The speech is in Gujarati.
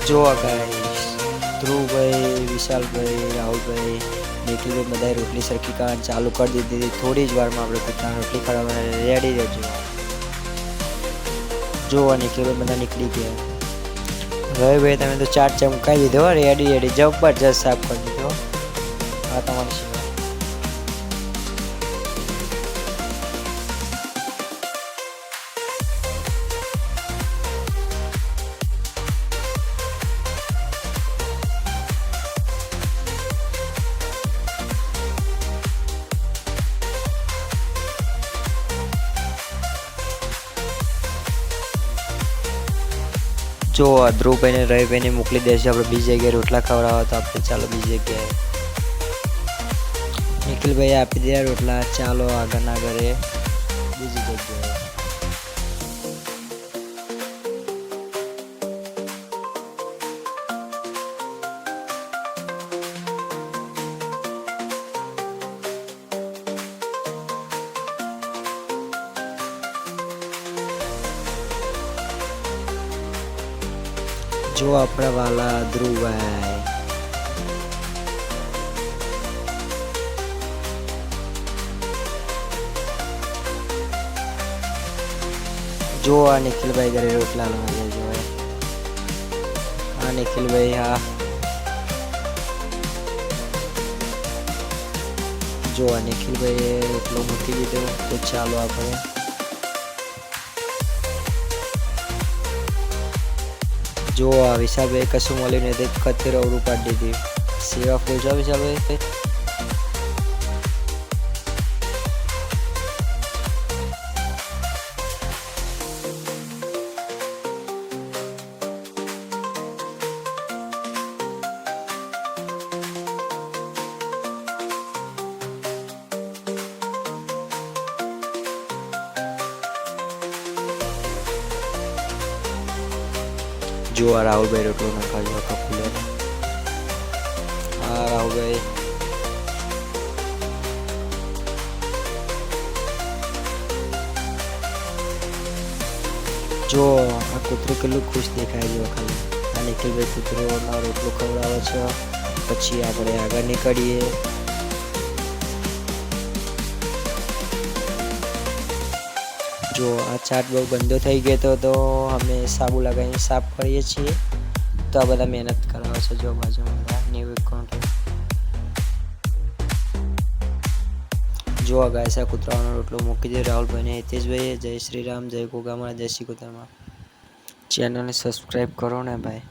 જો ગાઈસ ધ્રુવભાઈ, વિશાલભાઈ, રાહુલભાઈ, નિખિલભાઈ બધાએ રોટલી સરખી કરવાની ચાલુ કરી દીધી હતી. થોડી જ વારમાં આપણે કૂતરાને રોટલી ખવડાવવા રેડી રહેજો. જો નિખિલભાઈ બધા નીકળી ગયા. રવિભાઈ તમે તો ચાટ ચમકાઈ દીધો, રેડી જબરજસ્ત સાફ કરી દીધો. હા તમારી સેવા. જો ધ્રુવભાઈને રવિભાઈને મોકલી દેશે આપણે બીજી જગ્યાએ રોટલા ખવડાવવા. તો આપણે ચાલો બીજી જગ્યાએ. નિખિલભાઈ આપી દે રોટલા. ચાલો આગળના ઘરે બીજી જગ્યાએ. જો આપણા વાલા ધ્રુવભાઈ. જો આ નિખિલભાઈ ઘરે રોટલા લાવ્યા. જો હા નિખિલભાઈ, હા જો આ નિખિલભાઈએ રોટલો મૂકી દીધો. તો ચાલો આપણે જો આ વિશાલભાઈ કશું મળ્યું નહીં, કથેર અવરું પાડી દીધી. સેવા ફૂલ છો વિશાલભાઈ. જો આ રાહુલભાઈ રોટલો નાખાજો કપૂલે. હા રાહુલભાઈ. જો આ કૂતરું કેટલું ખુશ દેખાય છે ખાલી. આ નિખિલભાઈ કૂતરોનો રોટલો ખવડાવે છે. પછી આપણે આગળ નીકળીએ. જો આ ચાટ બહુ ગંદો થઈ ગયો તો અમે સાબુ લગાવીને સાફ કરીએ છીએ. તો આ બધા મહેનત કરાવે છે. જો બાજુમાં ન્યૂ એકાઉન્ટ. જો આ ગાયસા કૂતરાનો રોટલો મૂકી દે રાહુલભાઈને હિતેશભાઈએ. જય શ્રી રામ, જય ગોગામાં, જય શ્રી કુતરમાં. ચેનલને સબસ્ક્રાઈબ કરો ને ભાઈ.